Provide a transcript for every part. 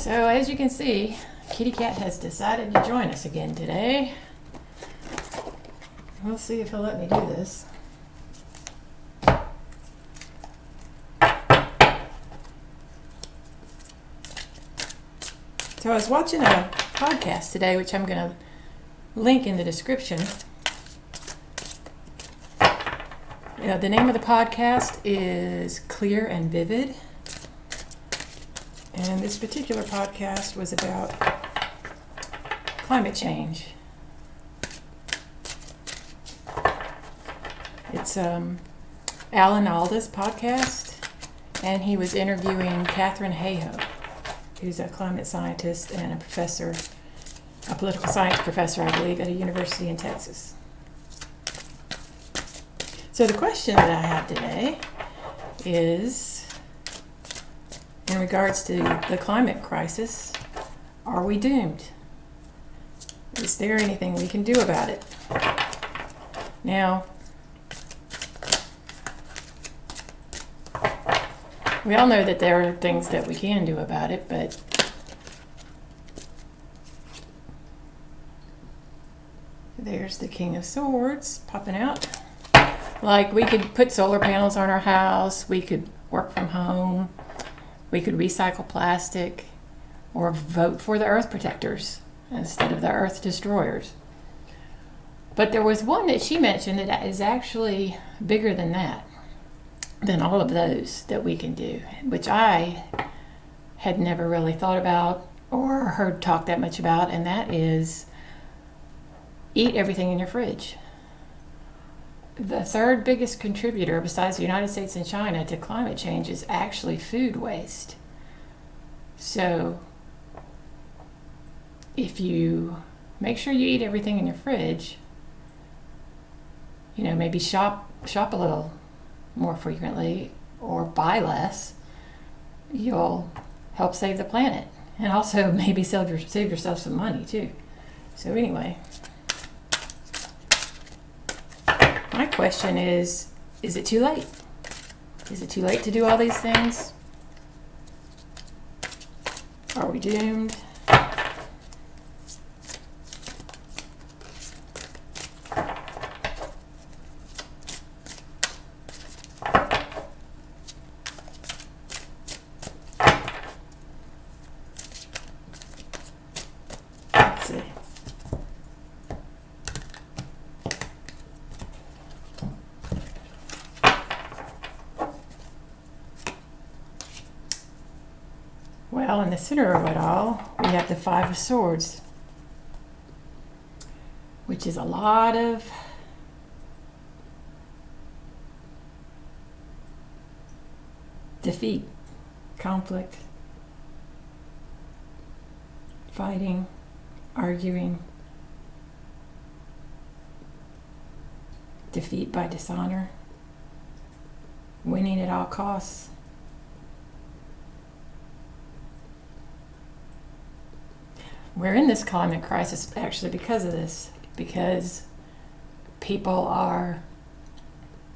So as you can see, Kitty Cat has decided to join us again today. We'll see if he'll let me do this. So I was watching a podcast today, which I'm going to link in the description. The name of the podcast is Clear and Vivid. And this particular podcast was about climate change. It's Alda's podcast, and he was interviewing Katharine Hayhoe, who's a climate scientist and a professor, a political science professor, I believe, at a university in Texas. So the question that I have today is, in regards to the climate crisis, are we doomed? Is there anything we can do about it? Now, we all know that there are things that we can do about it, but there's the King of Swords popping out. Like, we could put solar panels on our house, we could work from home, we could recycle plastic, or vote for the Earth Protectors instead of the Earth Destroyers. But there was one that she mentioned that is actually bigger than that, than all of those that we can do, which I had never really thought about or heard talk that much about, and that is eat everything in your fridge. The third biggest contributor, besides the United States and China, to climate change is actually food waste. So if you make sure you eat everything in your fridge, maybe shop a little more frequently or buy less, you'll help save the planet, and also maybe save yourself some money too. So anyway, my question is it too late? Is it too late to do all these things? Are we doomed? Let's see. Well, in the center of it all, we have the Five of Swords, which is a lot of defeat, conflict, fighting, arguing, defeat by dishonor, winning at all costs. We're in this climate crisis actually because of this, because people are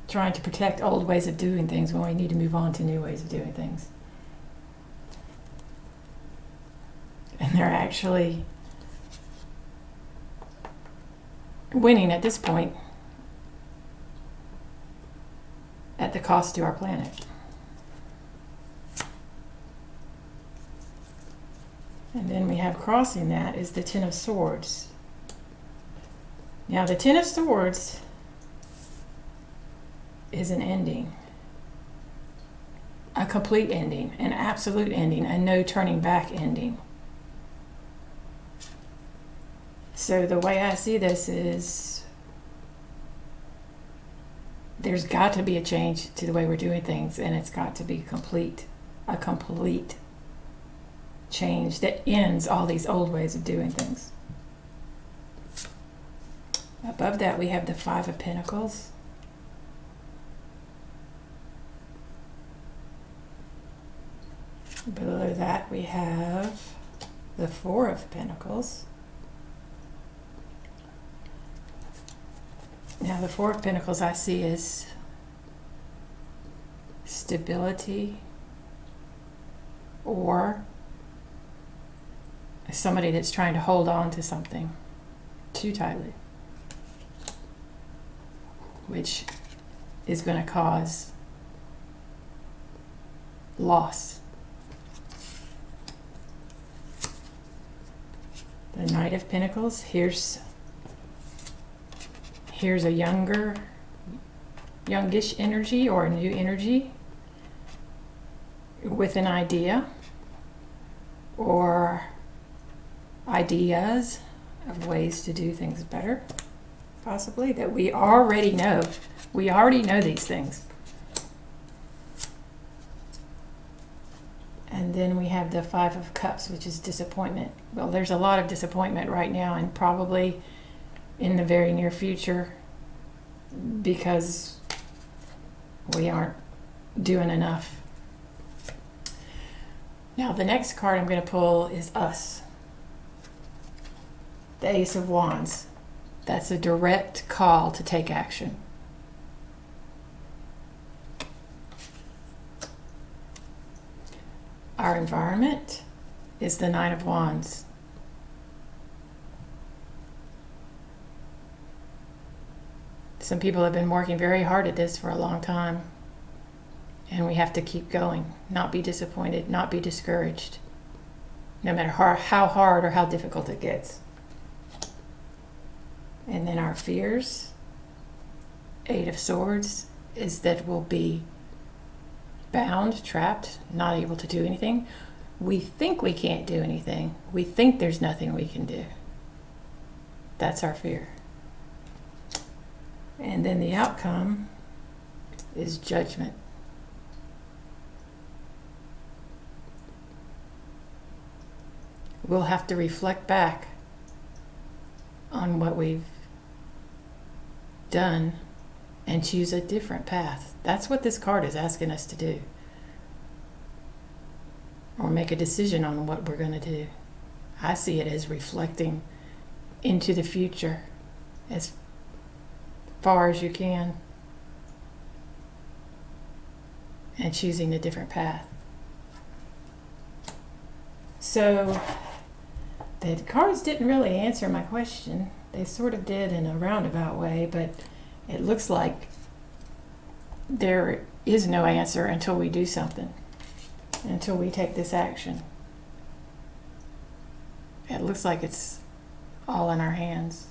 trying to protect old ways of doing things when we need to move on to new ways of doing things. And they're actually winning at this point at the cost to our planet. And then we have crossing that is the Ten of Swords. Now the Ten of Swords is an ending. A complete ending, an absolute ending, a no turning back ending. So the way I see this is there's got to be a change to the way we're doing things, and it's got to be a complete change that ends all these old ways of doing things. Above that we have the Five of Pentacles. Below that we have the Four of Pentacles. Now the Four of Pentacles I see as stability or somebody that's trying to hold on to something too tightly, which is going to cause loss. The Knight of Pentacles, here's a youngish energy or a new energy with an idea or ideas of ways to do things better, possibly, that we already know. We already know these things. And then we have the Five of Cups, which is disappointment. Well, there's a lot of disappointment right now and probably in the very near future because we aren't doing enough. Now, the next card I'm going to pull is Us. The Ace of Wands. That's a direct call to take action. Our environment is the Nine of Wands. Some people have been working very hard at this for a long time, and we have to keep going, not be disappointed, not be discouraged, no matter how hard or how difficult it gets. And then our fears, Eight of Swords, is that we'll be bound, trapped, not able to do anything. We think we can't do anything. We think there's nothing we can do. That's our fear. And then the outcome is Judgment. We'll have to reflect back on what we've done and choose a different path. That's what this card is asking us to do. Or make a decision on what we're going to do. I see it as reflecting into the future as far as you can and choosing a different path. So the cards didn't really answer my question. They sort of did in a roundabout way, but it looks like there is no answer until we do something, until we take this action. It looks like it's all in our hands.